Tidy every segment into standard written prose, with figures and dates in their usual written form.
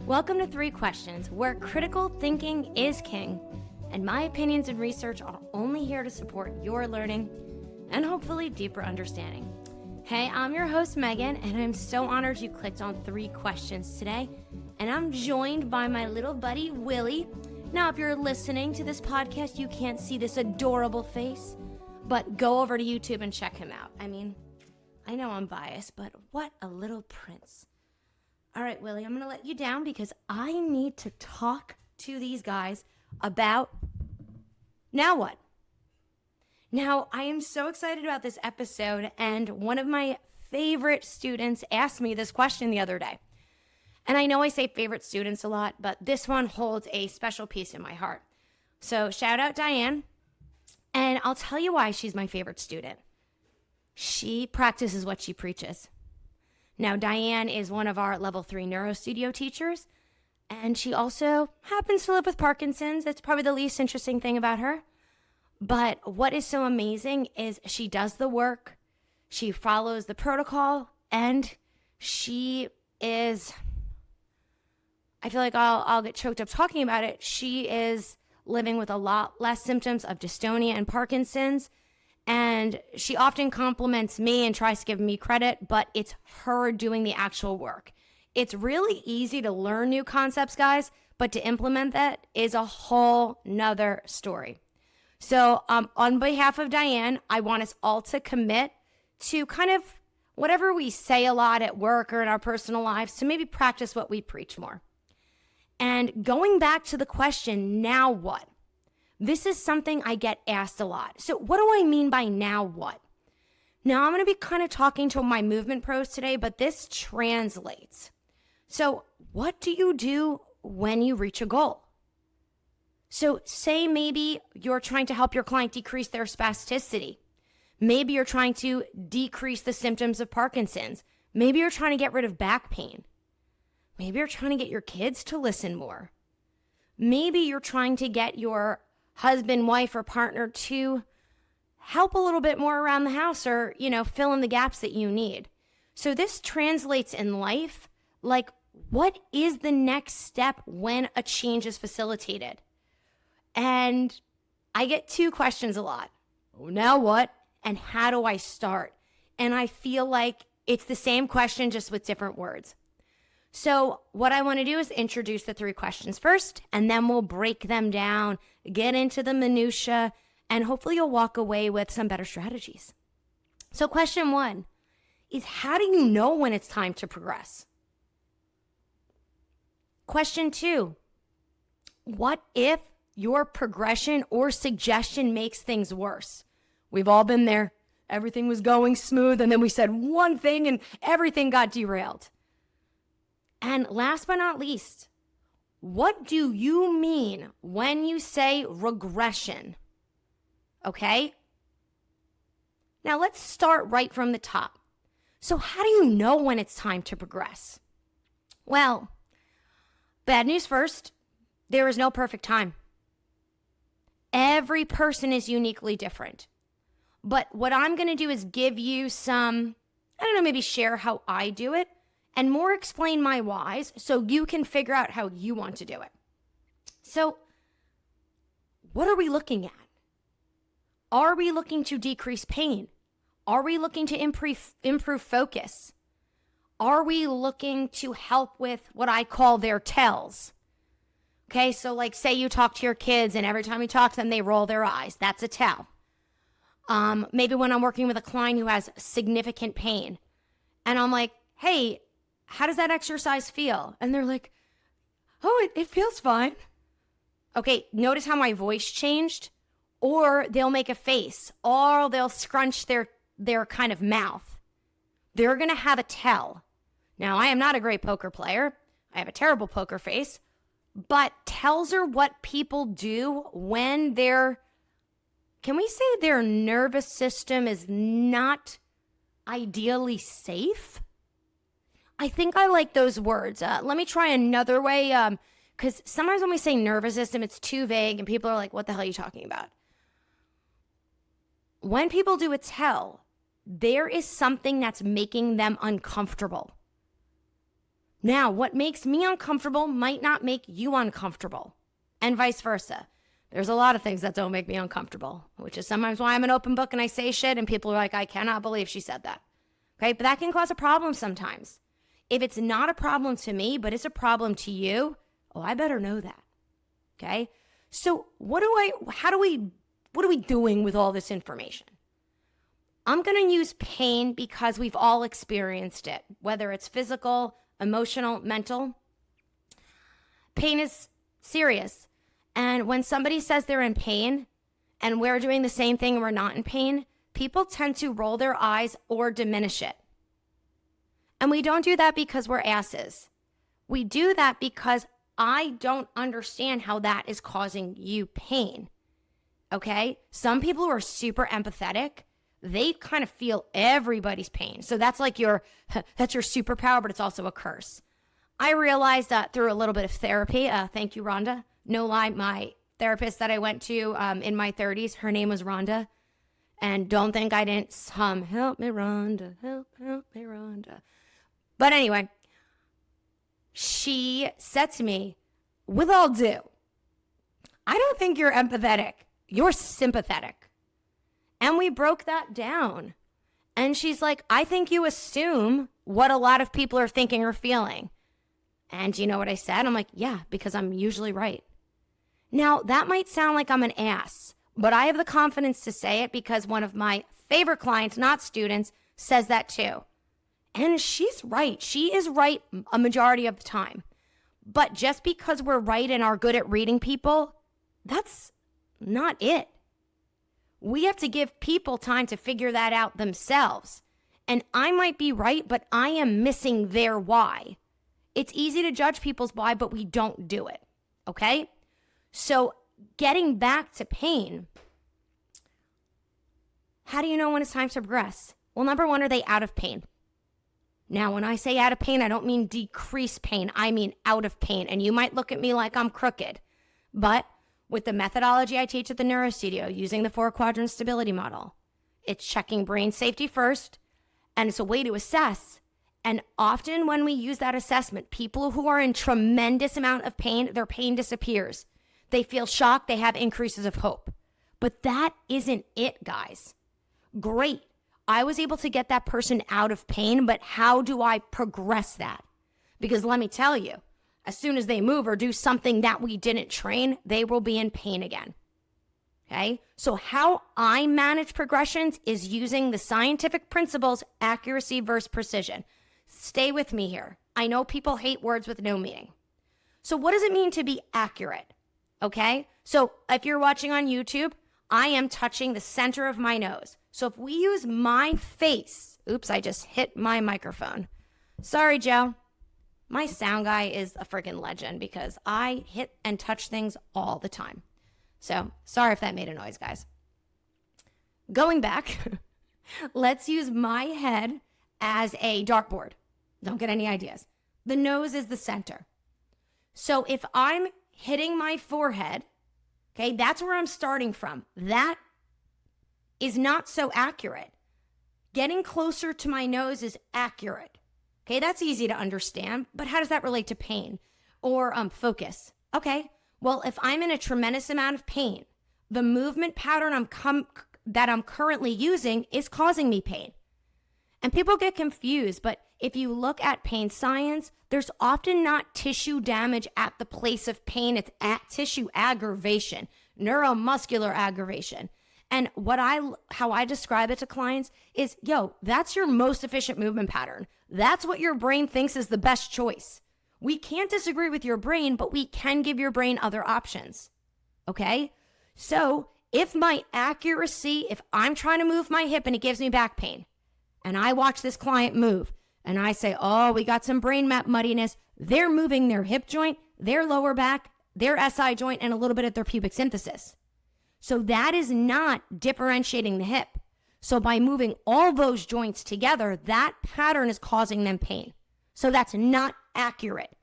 Welcome to Three Questions, where critical thinking is king, and my opinions and research are only here to support your learning and hopefully deeper understanding. Hey, I'm your host, Meghann, and I'm so honored you clicked on Three Questions today, and I'm joined by my little buddy, Willie. Now, if you're listening to this podcast, you can't see this adorable face, but go over to YouTube and check him out. I mean, I know I'm biased, but what a little prince. All right, Willie, I'm going to let you down because I need to talk to these guys about now what? Now, I am so excited about this episode, and one of my favorite students asked me this question the other day. And I know I say favorite students a lot, but this one holds a special piece in my heart. So shout out Diane, and I'll tell you why she's my favorite student. She practices what she preaches. Now, Diane is one of our level 3 neuro studio teachers, and she also happens to live with Parkinson's. That's probably the least interesting thing about her. But what is so amazing is she does the work, she follows the protocol, and she is, I feel like I'll get choked up talking about it. She is living with a lot less symptoms of dystonia and Parkinson's. And she often compliments me and tries to give me credit, but it's her doing the actual work. It's really easy to learn new concepts, guys, but to implement that is a whole nother story. So on behalf of Diane, I want us all to commit to kind of whatever we say a lot at work or in our personal lives, to maybe practice what we preach more. And going back to the question, now what? This is something I get asked a lot. So what do I mean by now what? Now, I'm going to be kind of talking to my movement pros today, but this translates. So what do you do when you reach a goal? So say maybe you're trying to help your client decrease their spasticity. Maybe you're trying to decrease the symptoms of Parkinson's. Maybe you're trying to get rid of back pain. Maybe you're trying to get your kids to listen more. Maybe you're trying to get your husband, wife, or partner to help a little bit more around the house, or, fill in the gaps that you need. So this translates in life, like, what is the next step when a change is facilitated? And I get two questions a lot. Now what? And how do I start? And I feel like it's the same question, just with different words. So what I want to do is introduce the three questions first, and then we'll break them down, get into the minutia, and hopefully you'll walk away with some better strategies. So question one is, how do you know when it's time to progress? Question two, what if your progression or suggestion makes things worse? We've all been there. Everything was going smooth, and then we said one thing and everything got derailed. And last but not least, what do you mean when you say regression? Okay? Now let's start right from the top. So how do you know when it's time to progress? Well, bad news first, there is no perfect time. Every person is uniquely different. But what I'm going to do is give you some, maybe share how I do it, and more explain my whys so you can figure out how you want to do it. So what are we looking at? Are we looking to decrease pain? Are we looking to improve focus? Are we looking to help with what I call their tells? Okay, so like say you talk to your kids and every time you talk to them, they roll their eyes. That's a tell. Maybe when I'm working with a client who has significant pain and I'm like, hey, how does that exercise feel? And they're like, oh, it feels fine. Okay, notice how my voice changed? Or they'll make a face, or they'll scrunch their kind of mouth. They're going to have a tell. Now, I am not a great poker player. I have a terrible poker face. But tells are what people do when can we say their nervous system is not ideally safe? I think I like those words. Let me try another way, because sometimes when we say nervous system, it's too vague and people are like, what the hell are you talking about? When people do a tell, there is something that's making them uncomfortable. Now, what makes me uncomfortable might not make you uncomfortable, and vice versa. There's a lot of things that don't make me uncomfortable, which is sometimes why I'm an open book and I say shit and people are like, I cannot believe she said that. Okay, but that can cause a problem sometimes. If it's not a problem to me, but it's a problem to you, oh, I better know that. Okay, so what are we doing with all this information? I'm going to use pain because we've all experienced it, whether it's physical, emotional, mental. Pain is serious. And when somebody says they're in pain and we're doing the same thing and we're not in pain, people tend to roll their eyes or diminish it. And we don't do that because we're asses. We do that because I don't understand how that is causing you pain. Okay? Some people who are super empathetic, they kind of feel everybody's pain. So that's like that's your superpower, but it's also a curse. I realized that through a little bit of therapy. Thank you, Rhonda. No lie, my therapist that I went to in my 30s, her name was Rhonda. And don't think I didn't help me, Rhonda, help me, Rhonda. But anyway, she said to me, with all due, I don't think you're empathetic. You're sympathetic. And we broke that down. And she's like, I think you assume what a lot of people are thinking or feeling. And you know what I said? I'm like, yeah, because I'm usually right. Now, that might sound like I'm an ass, but I have the confidence to say it because one of my favorite clients, not students, says that too. And she's right. She is right a majority of the time. But just because we're right and are good at reading people, that's not it. We have to give people time to figure that out themselves. And I might be right, but I am missing their why. It's easy to judge people's why, but we don't do it. Okay? So getting back to pain, how do you know when it's time to progress? Well, number one, are they out of pain? Now, when I say out of pain, I don't mean decrease pain. I mean out of pain. And you might look at me like I'm crooked. But with the methodology I teach at the Neuro Studio, using the 4-quadrant stability model, it's checking brain safety first, and it's a way to assess. And often when we use that assessment, people who are in tremendous amount of pain, their pain disappears. They feel shocked, they have increases of hope. But that isn't it, guys. Great. I was able to get that person out of pain, but how do I progress that? Because let me tell you, as soon as they move or do something that we didn't train, they will be in pain again. Okay? So how I manage progressions is using the scientific principles, accuracy versus precision. Stay with me here. I know people hate words with no meaning. So what does it mean to be accurate? Okay? So if you're watching on YouTube, I am touching the center of my nose. So if we use my face, oops, I just hit my microphone. Sorry, Joe. My sound guy is a freaking legend because I hit and touch things all the time. So sorry if that made a noise, guys. Going back, let's use my head as a dartboard. Don't get any ideas. The nose is the center. So if I'm hitting my forehead, okay, that's where I'm starting from. That is not so accurate. Getting closer to my nose is accurate. Okay, that's easy to understand, but how does that relate to pain or focus? Okay, well, if I'm in a tremendous amount of pain, the movement pattern that I'm currently using is causing me pain. And people get confused, but if you look at pain science, there's often not tissue damage at the place of pain. It's at tissue aggravation, neuromuscular aggravation. And how I describe it to clients is, that's your most efficient movement pattern. That's what your brain thinks is the best choice. We can't disagree with your brain, but we can give your brain other options. Okay? So if my accuracy, if I'm trying to move my hip and it gives me back pain, and I watch this client move, and I say, oh, we got some brain map muddiness. They're moving their hip joint, their lower back, their SI joint, and a little bit at their pubic symphysis. So that is not differentiating the hip. So by moving all those joints together, that pattern is causing them pain. So that's not accurate.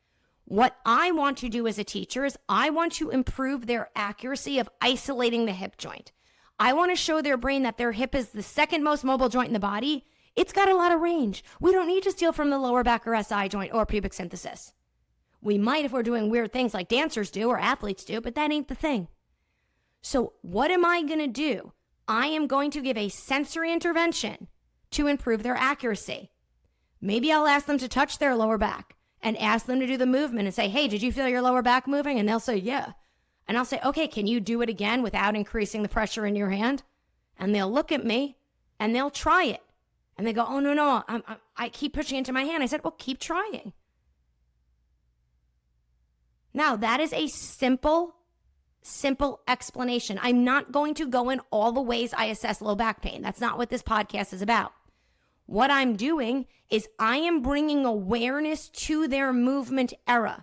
What I want to do as a teacher is I want to improve their accuracy of isolating the hip joint. I want to show their brain that their hip is the second most mobile joint in the body. It's got a lot of range. We don't need to steal from the lower back or SI joint or pubic symphysis. We might if we're doing weird things like dancers do or athletes do, but that ain't the thing. So what am I going to do? I am going to give a sensory intervention to improve their accuracy. Maybe I'll ask them to touch their lower back and ask them to do the movement and say, hey, did you feel your lower back moving? And they'll say, yeah. And I'll say, okay, can you do it again without increasing the pressure in your hand? And they'll look at me and they'll try it. And they go, oh, no, I keep pushing into my hand. I said, well, keep trying. Now, that is a simple explanation. I'm not going to go in all the ways I assess low back pain. That's not what this podcast is about. What I'm doing is I am bringing awareness to their movement error.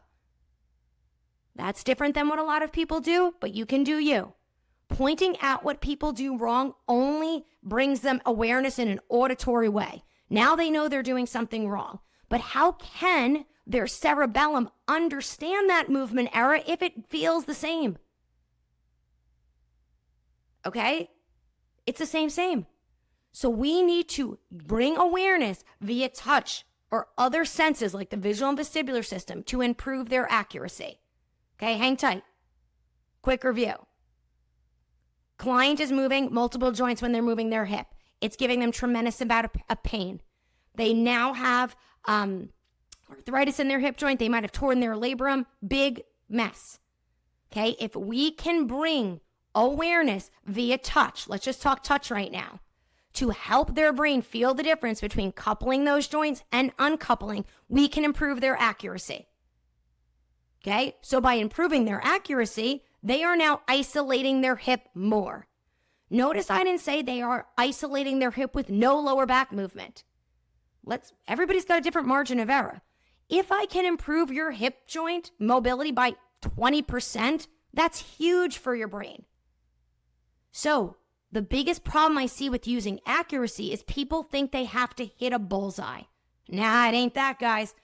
That's different than what a lot of people do, but you can do you. Pointing out what people do wrong only brings them awareness in an auditory way. Now they know they're doing something wrong. But how can their cerebellum understand that movement error if it feels the same? Okay? It's the same. So we need to bring awareness via touch or other senses like the visual and vestibular system to improve their accuracy. Okay, hang tight. Quick review. Client is moving multiple joints when they're moving their hip. It's giving them tremendous amount of pain. They now have arthritis in their hip joint. They might have torn their labrum. Big mess. Okay, if we can bring awareness via touch, let's just talk touch right now, to help their brain feel the difference between coupling those joints and uncoupling, we can improve their accuracy. Okay, so by improving their accuracy, they are now isolating their hip more. Notice I didn't say they are isolating their hip with no lower back movement. Everybody's got a different margin of error. If I can improve your hip joint mobility by 20%, that's huge for your brain. So the biggest problem I see with using accuracy is people think they have to hit a bullseye. Nah, it ain't that, guys.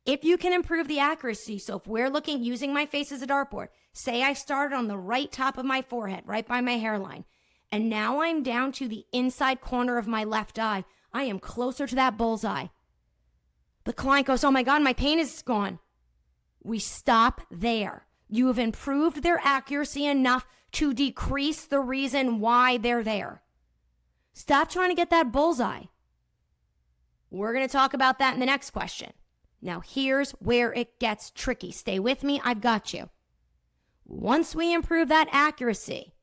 If you can improve the accuracy, so if we're using my face as a dartboard, say I started on the right top of my forehead, right by my hairline, and now I'm down to the inside corner of my left eye, I am closer to that bullseye. The client goes, oh my God, my pain is gone. We stop there. You have improved their accuracy enough to decrease the reason why they're there. Stop trying to get that bullseye. We're going to talk about that in the next question. Now, here's where it gets tricky. Stay with me. I've got you. Once we improve that accuracy,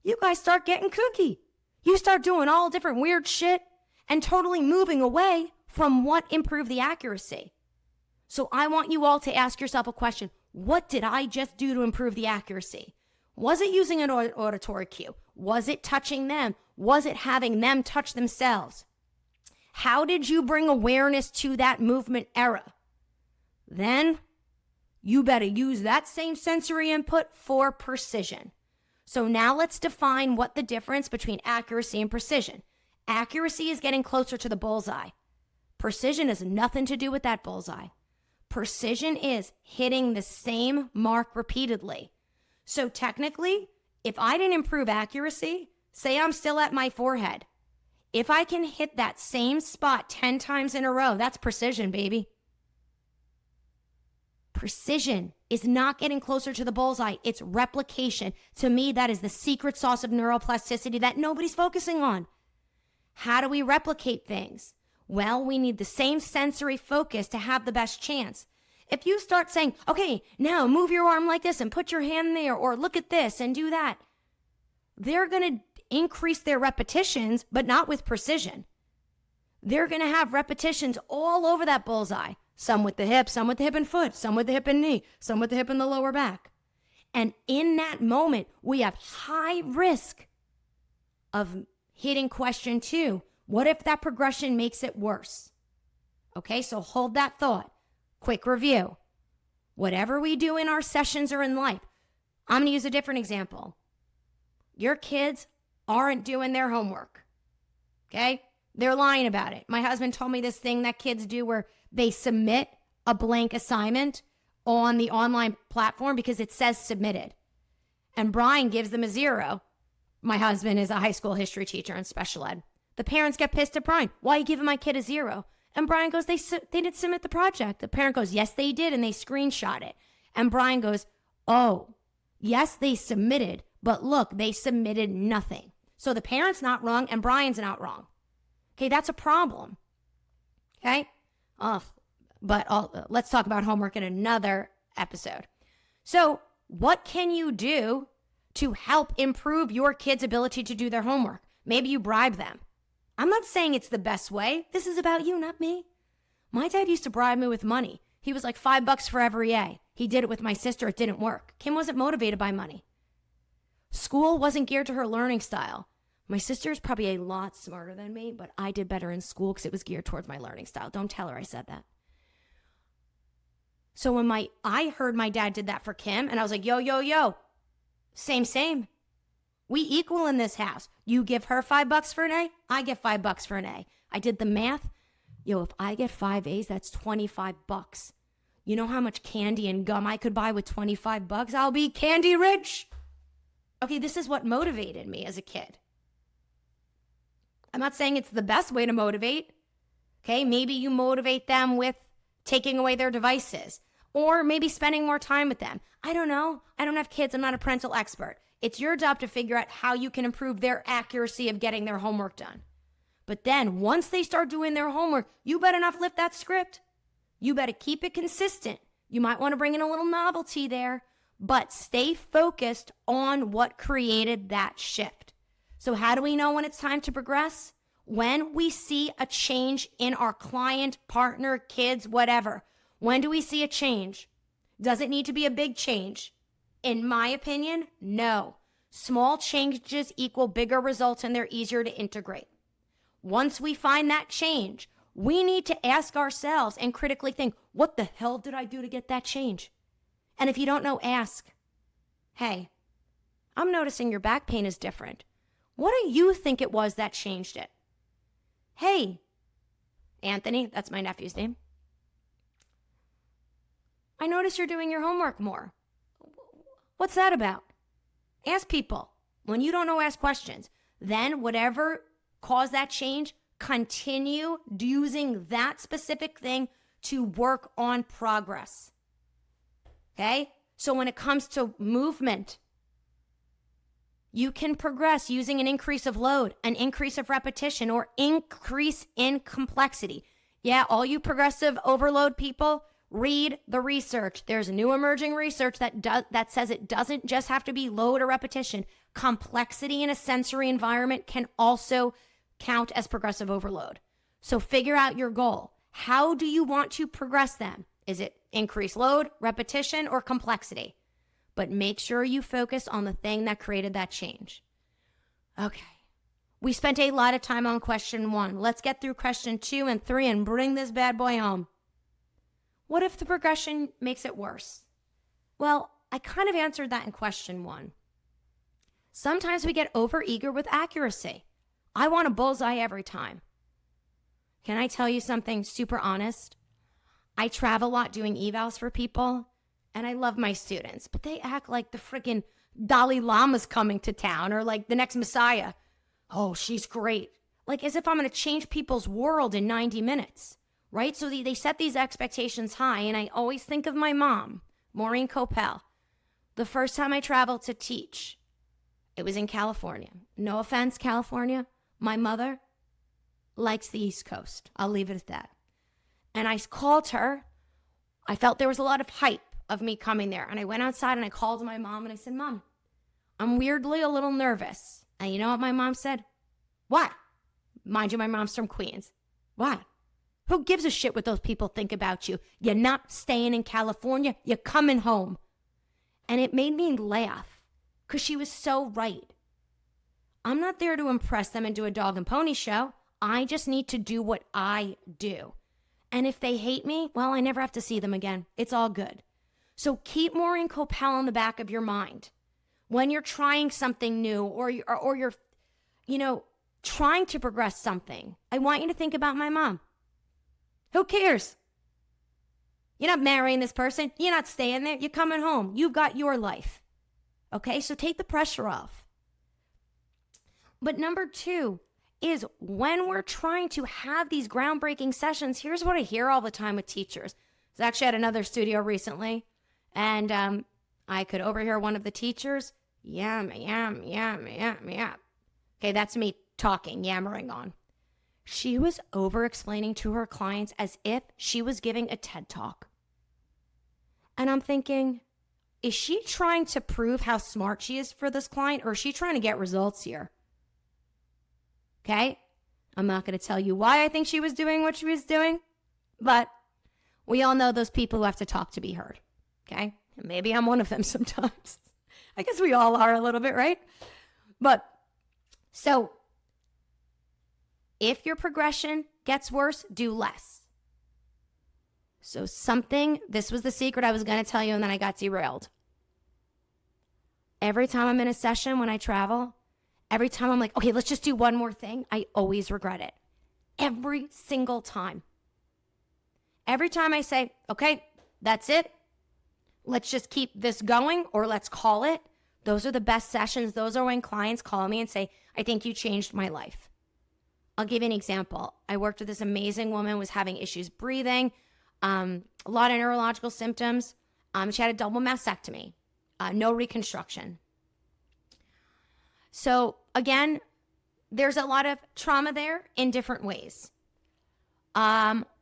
you guys start getting kooky. You start doing all different weird shit and totally moving away from what improved the accuracy. So I want you all to ask yourself a question. What did I just do to improve the accuracy? Was it using an auditory cue? Was it touching them? Was it having them touch themselves? How did you bring awareness to that movement error? Then you better use that same sensory input for precision. So now let's define what the difference between accuracy and precision. Accuracy is getting closer to the bullseye. Precision has nothing to do with that bullseye. Precision is hitting the same mark repeatedly. So technically, if I didn't improve accuracy, say I'm still at my forehead, if I can hit that same spot 10 times in a row, that's precision, baby. Precision is not getting closer to the bullseye. It's replication. To me, that is the secret sauce of neuroplasticity that nobody's focusing on. How do we replicate things? Well, we need the same sensory focus to have the best chance. If you start saying, okay, now move your arm like this and put your hand there, or look at this and do that, they're going to increase their repetitions, but not with precision. They're going to have repetitions all over that bullseye. Some with the hip and foot, some with the hip and knee, some with the hip and the lower back. And in that moment, we have high risk of hitting question 2. What if that progression makes it worse? Okay, so hold that thought. Quick review. Whatever we do in our sessions or in life, I'm going to use a different example. Your kids aren't doing their homework. Okay? They're lying about it. My husband told me this thing that kids do where they submit a blank assignment on the online platform because it says submitted. And Brian gives them a 0. My husband is a high school history teacher in special ed. The parents get pissed at Brian. Why are you giving my kid a 0? And Brian goes, they didn't submit the project. The parent goes, yes, they did, and they screenshot it. And Brian goes, oh, yes, they submitted, but look, they submitted nothing. So the parent's not wrong, and Brian's not wrong. Okay, that's a problem. Okay? Let's talk about homework in another episode. So what can you do to help improve your kid's ability to do their homework? Maybe you bribe them. I'm not saying it's the best way. This is about you, not me. My dad used to bribe me with money. He was like $5 for every A. He did it with my sister. It didn't work. Kim wasn't motivated by money. School wasn't geared to her learning style. My sister's probably a lot smarter than me, but I did better in school because it was geared towards my learning style. Don't tell her I said that. So when I heard my dad did that for Kim, and I was like, yo, same. We equal in this house. You give her $5 for an A, I get $5 for an A. I did the math. If I get 5 A's, that's $25. You know how much candy and gum I could buy with $25? I'll be candy rich. Okay, this is what motivated me as a kid. I'm not saying it's the best way to motivate. Okay, maybe you motivate them with taking away their devices or maybe spending more time with them. I don't know. I don't have kids. I'm not a parental expert. It's your job to figure out how you can improve their accuracy of getting their homework done. But then once they start doing their homework, you better not flip that script. You better keep it consistent. You might want to bring in a little novelty there, but stay focused on what created that shift. So how do we know when it's time to progress? When we see a change in our client, partner, kids, whatever. When do we see a change? Does it need to be a big change? In my opinion, no. Small changes equal bigger results and they're easier to integrate. Once we find that change, we need to ask ourselves and critically think, what the hell did I do to get that change? And if you don't know, ask, hey, I'm noticing your back pain is different. What do you think it was that changed it? Hey, Anthony, that's my nephew's name. I notice you're doing your homework more. What's that about? Ask people. When you don't know, ask questions. Then whatever caused that change, continue using that specific thing to work on progress. Okay? So when it comes to movement, you can progress using an increase of load, an increase of repetition, or increase in complexity. Yeah, all you progressive overload people, read the research. There's new emerging research that says it doesn't just have to be load or repetition. Complexity in a sensory environment can also count as progressive overload. So figure out your goal. How do you want to progress them? Is it increased load, repetition, or complexity? But make sure you focus on the thing that created that change. Okay. We spent a lot of time on question 1. Let's get through question 2 and 3 and bring this bad boy home. What if the progression makes it worse? Well, I kind of answered that in question 1. Sometimes we get overeager with accuracy. I want a bullseye every time. Can I tell you something super honest? I travel a lot doing evals for people, and I love my students, but they act like the freaking Dalai Lama's coming to town or like the next Messiah. Oh, she's great. Like as if I'm going to change people's world in 90 minutes, right? So they set these expectations high, and I always think of my mom, Maureen Koppele. The first time I traveled to teach, it was in California. No offense, California. My mother likes the East Coast. I'll leave it at that. And I called her. I felt there was a lot of hype of me coming there. And I went outside and I called my mom and I said, Mom, I'm weirdly a little nervous. And you know what my mom said? What? Mind you, my mom's from Queens. What? Who gives a shit what those people think about you? You're not staying in California. You're coming home. And it made me laugh because she was so right. I'm not there to impress them and do a dog and pony show. I just need to do what I do. And if they hate me, well, I never have to see them again. It's all good. So keep Maureen Koppele in the back of your mind. When you're trying something new or you're, trying to progress something, I want you to think about my mom. Who cares? You're not marrying this person. You're not staying there. You're coming home. You've got your life. Okay, so take the pressure off. But number 2, is when we're trying to have these groundbreaking sessions, here's what I hear all the time with teachers. I was actually at another studio recently, and I could overhear one of the teachers, yam. Okay, that's me talking, yammering on. She was over-explaining to her clients as if she was giving a TED Talk. And I'm thinking, is she trying to prove how smart she is for this client, or is she trying to get results here? Okay? I'm not going to tell you why I think she was doing what she was doing, but we all know those people who have to talk to be heard. Okay? And maybe I'm one of them sometimes. I guess we all are a little bit, right? But so if your progression gets worse, do less. So this was the secret I was going to tell you, and then I got derailed. Every time I'm in a session when I travel, every time I'm like, okay, let's just do one more thing, I always regret it. Every single time. Every time I say, okay, that's it. Let's just keep this going, or let's call it. Those are the best sessions. Those are when clients call me and say, I think you changed my life. I'll give you an example. I worked with this amazing woman, was having issues breathing, a lot of neurological symptoms. She had a double mastectomy, no reconstruction. So again, there's a lot of trauma there in different ways.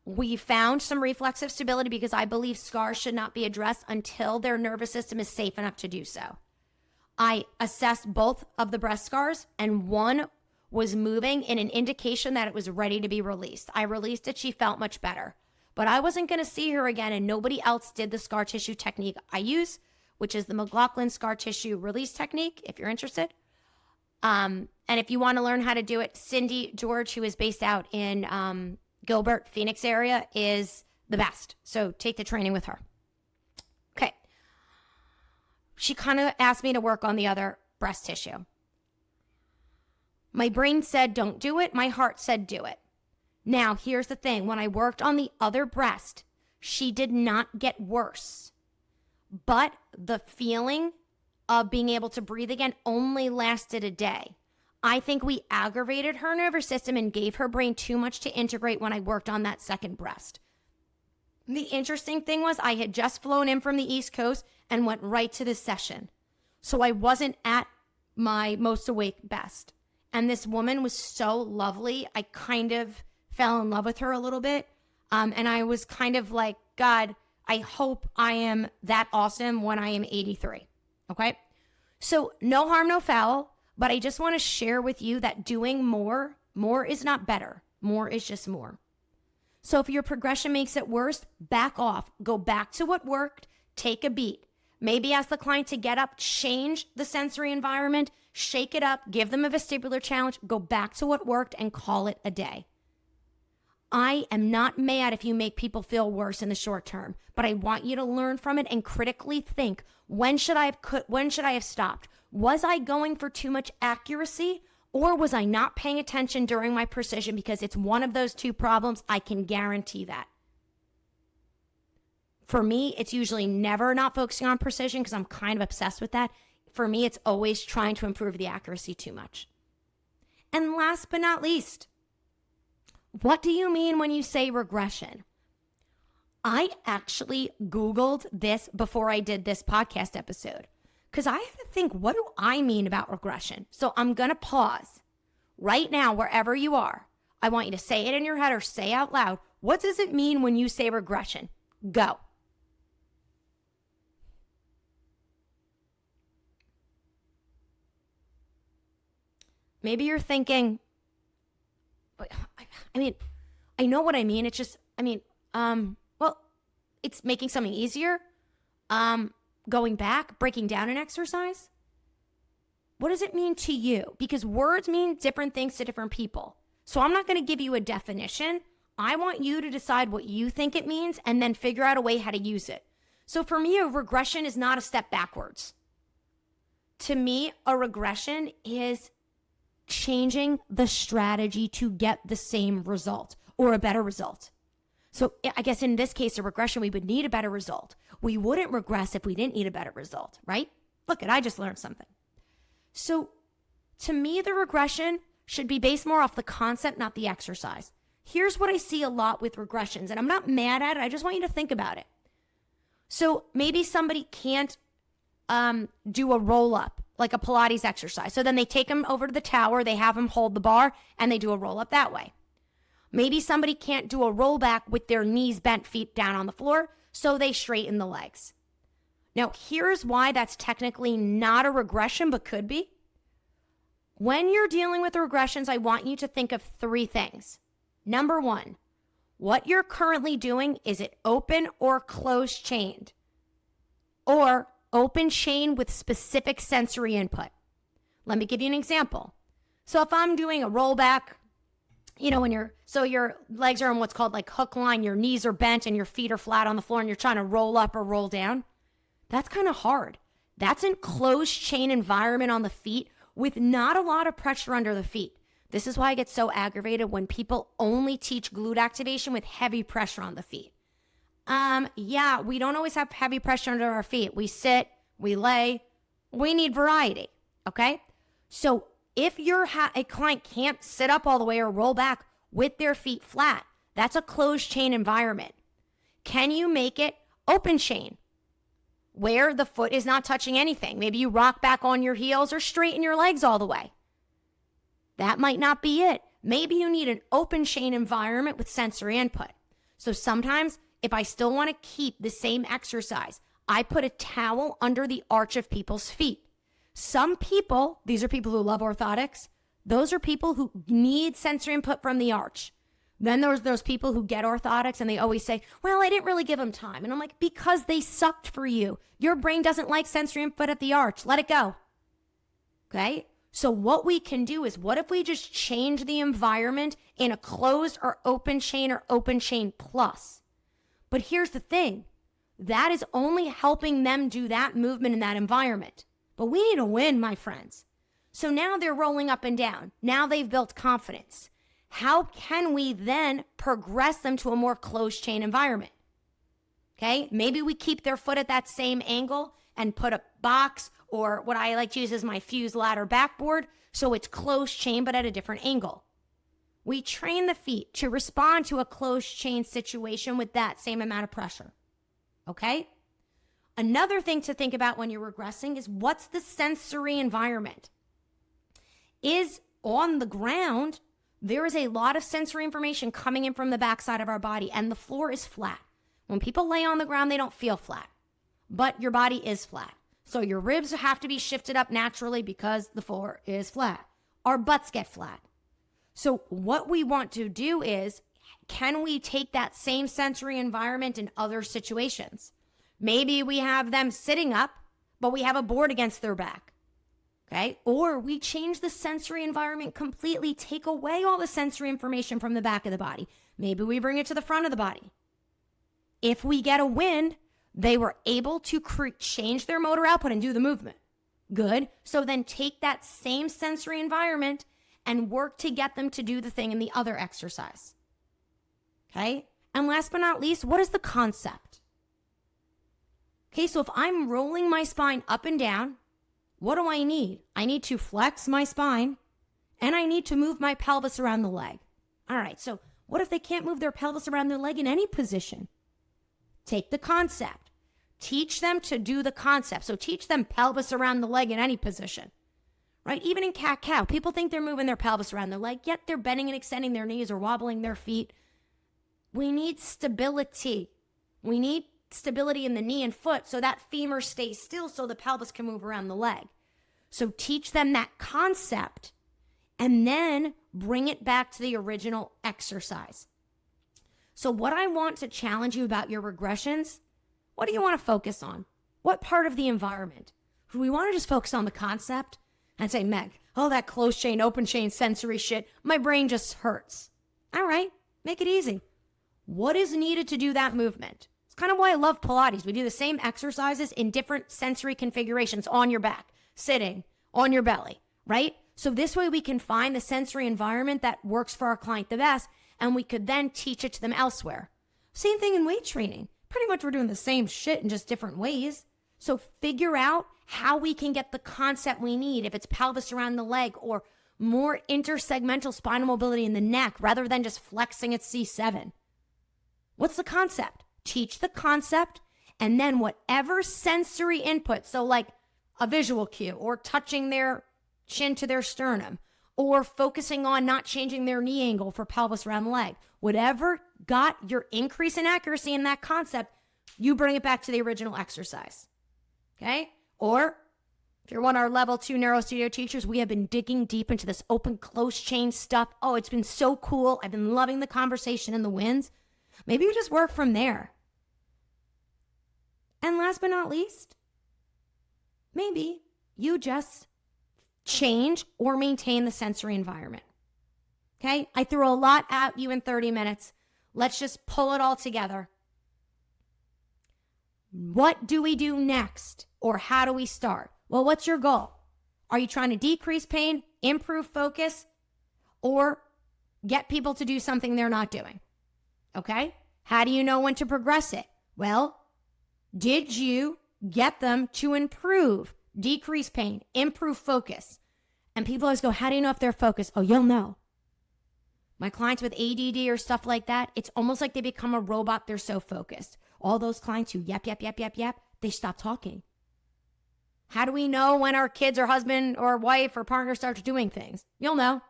We found some reflexive stability because I believe scars should not be addressed until their nervous system is safe enough to do so. I assessed both of the breast scars, and one was moving in an indication that it was ready to be released. I released it. She felt much better. But I wasn't going to see her again, and nobody else did the scar tissue technique I use, which is the McLaughlin scar tissue release technique, if you're interested. And if you want to learn how to do it, Cindy George, who is based out in Gilbert, Phoenix area, is the best. So take the training with her. Okay. She kind of asked me to work on the other breast tissue. My brain said, don't do it. My heart said, do it. Now, here's the thing. When I worked on the other breast, she did not get worse. But the feeling of being able to breathe again only lasted a day. I think we aggravated her nervous system and gave her brain too much to integrate when I worked on that second breast. The interesting thing was I had just flown in from the East Coast and went right to this session. So I wasn't at my most awake best. And this woman was so lovely. I kind of fell in love with her a little bit. And I was kind of like, God, I hope I am that awesome when I am 83. Okay? So no harm, no foul. But I just want to share with you that doing more is not better. More is just more. So if your progression makes it worse, back off. Go back to what worked. Take a beat. Maybe ask the client to get up, change the sensory environment, shake it up, give them a vestibular challenge, go back to what worked and call it a day. I am not mad if you make people feel worse in the short term, but I want you to learn from it and critically think, when should I have stopped? Was I going for too much accuracy, or was I not paying attention during my precision? Because it's one of those two problems. I can guarantee that. For me, it's usually never not focusing on precision because I'm kind of obsessed with that. For me, it's always trying to improve the accuracy too much. And last but not least, what do you mean when you say regression? I actually Googled this before I did this podcast episode because I had to think, what do I mean about regression? So I'm going to pause right now, wherever you are. I want you to say it in your head or say out loud. What does it mean when you say regression? Go. Maybe you're thinking, I mean, I know what I mean. It's just, well, it's making something easier. Going back, breaking down an exercise. What does it mean to you? Because words mean different things to different people. So I'm not going to give you a definition. I want you to decide what you think it means and then figure out a way how to use it. So for me, a regression is not a step backwards. To me, a regression is changing the strategy to get the same result or a better result. So I guess in this case, a regression, we would need a better result. We wouldn't regress if we didn't need a better result, right? Look, I just learned something. So to me, the regression should be based more off the concept, not the exercise. Here's what I see a lot with regressions, and I'm not mad at it. I just want you to think about it. So maybe somebody can't do a roll up, like a Pilates exercise. So then they take them over to the tower, they have them hold the bar, and they do a roll up that way. Maybe somebody can't do a roll back with their knees bent, feet down on the floor, so they straighten the legs. Now, here's why that's technically not a regression, but could be. When you're dealing with regressions, I want you to think of three things. Number one, what you're currently doing, is it open or closed chained? Or open chain with specific sensory input. Let me give you an example. So if I'm doing a rollback, when your legs are on what's called like hook line, your knees are bent and your feet are flat on the floor and you're trying to roll up or roll down, that's kind of hard. That's in closed chain environment on the feet with not a lot of pressure under the feet. This is why I get so aggravated when people only teach glute activation with heavy pressure on the feet. We don't always have heavy pressure under our feet. We sit, we lay, we need variety, okay? So if a client can't sit up all the way or roll back with their feet flat, that's a closed chain environment. Can you make it open chain, where the foot is not touching anything? Maybe you rock back on your heels or straighten your legs all the way. That might not be it. Maybe you need an open chain environment with sensory input. So sometimes, if I still want to keep the same exercise, I put a towel under the arch of people's feet. Some people, these are people who love orthotics, those are people who need sensory input from the arch. Then there's those people who get orthotics and they always say, well, I didn't really give them time. And I'm like, because they sucked for you. Your brain doesn't like sensory input at the arch. Let it go. Okay? So what we can do is, what if we just change the environment in a closed or open chain plus? But here's the thing. That is only helping them do that movement in that environment. But we need a win, my friends. So now they're rolling up and down. Now they've built confidence. How can we then progress them to a more closed chain environment? Okay, maybe we keep their foot at that same angle and put a box, or what I like to use is my fused ladder backboard, so it's closed chain but at a different angle. We train the feet to respond to a closed chain situation with that same amount of pressure. Okay? Another thing to think about when you're regressing is, what's the sensory environment? Is on the ground, there is a lot of sensory information coming in from the backside of our body, and the floor is flat. When people lay on the ground, they don't feel flat, but your body is flat. So your ribs have to be shifted up naturally because the floor is flat. Our butts get flat. So what we want to do is, can we take that same sensory environment in other situations? Maybe we have them sitting up, but we have a board against their back. Okay? Or we change the sensory environment completely, take away all the sensory information from the back of the body. Maybe we bring it to the front of the body. If we get a win, they were able to change their motor output and do the movement. Good. So then take that same sensory environment and work to get them to do the thing in the other exercise. Okay? And last but not least, what is the concept? Okay, so if I'm rolling my spine up and down, what do I need? I need to flex my spine, and I need to move my pelvis around the leg. All right, so what if they can't move their pelvis around their leg in any position? Take the concept. Teach them to do the concept. So teach them pelvis around the leg in any position, right? Even in cat-cow, people think they're moving their pelvis around their leg, yet they're bending and extending their knees or wobbling their feet. We need stability. We need stability in the knee and foot so that femur stays still so the pelvis can move around the leg. So teach them that concept and then bring it back to the original exercise. So what I want to challenge you about your regressions, what do you want to focus on? What part of the environment? Do we want to just focus on the concept and say, Meg, oh, that closed chain, open chain, sensory shit, my brain just hurts. All right, make it easy. What is needed to do that movement? It's kind of why I love Pilates. We do the same exercises in different sensory configurations, on your back, sitting, on your belly, right? So this way we can find the sensory environment that works for our client the best, and we could then teach it to them elsewhere. Same thing in weight training. Pretty much we're doing the same shit in just different ways. So figure out how we can get the concept we need. If it's pelvis around the leg or more intersegmental spinal mobility in the neck rather than just flexing at C7. What's the concept? Teach the concept, and then whatever sensory input, so like a visual cue or touching their chin to their sternum or focusing on not changing their knee angle for pelvis around the leg, whatever got your increase in accuracy in that concept, you bring it back to the original exercise. Okay? Or if you're one of our level 2 Neuro Studio teachers, we have been digging deep into this open close chain stuff. Oh, it's been so cool. I've been loving the conversation and the wins. Maybe you just work from there. And last but not least, maybe you just change or maintain the sensory environment. Okay? I threw a lot at you in 30 minutes. Let's just pull it all together. What do we do next? Or how do we start? Well, what's your goal? Are you trying to decrease pain, improve focus, or get people to do something they're not doing? Okay? How do you know when to progress it? Well, did you get them to improve, decrease pain, improve focus? And people always go, how do you know if they're focused? Oh, you'll know. My clients with ADD or stuff like that, it's almost like they become a robot. They're so focused. All those clients who yap, they stop talking. How do we know when our kids or husband or wife or partner starts doing things? You'll know.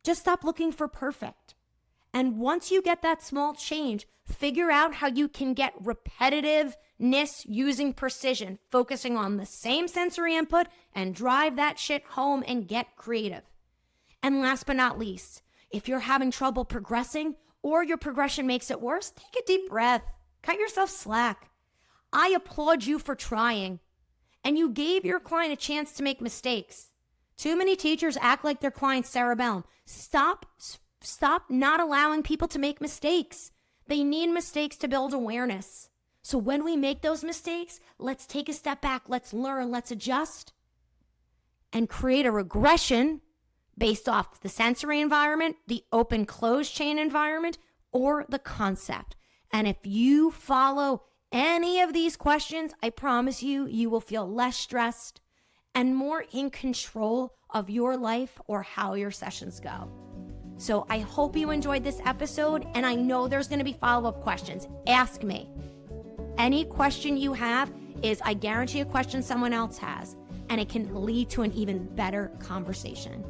Just stop looking for perfect. And once you get that small change, figure out how you can get repetitiveness using precision, focusing on the same sensory input and drive that shit home and get creative. And last but not least, if you're having trouble progressing or your progression makes it worse, take a deep breath. Cut yourself slack. I applaud you for trying. And you gave your client a chance to make mistakes. Too many teachers act like their client's cerebellum. Stop not allowing people to make mistakes. They need mistakes to build awareness. So when we make those mistakes, let's take a step back, let's learn, let's adjust, and create a regression based off the sensory environment, the open closed chain environment, or the concept. And if you follow any of these questions, I promise you, you will feel less stressed and more in control of your life or how your sessions go. So I hope you enjoyed this episode, and I know there's going to be follow-up questions. Ask me. Any question you have is, I guarantee, a question someone else has, and it can lead to an even better conversation.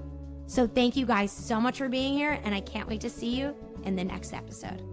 So thank you guys so much for being here, and I can't wait to see you in the next episode.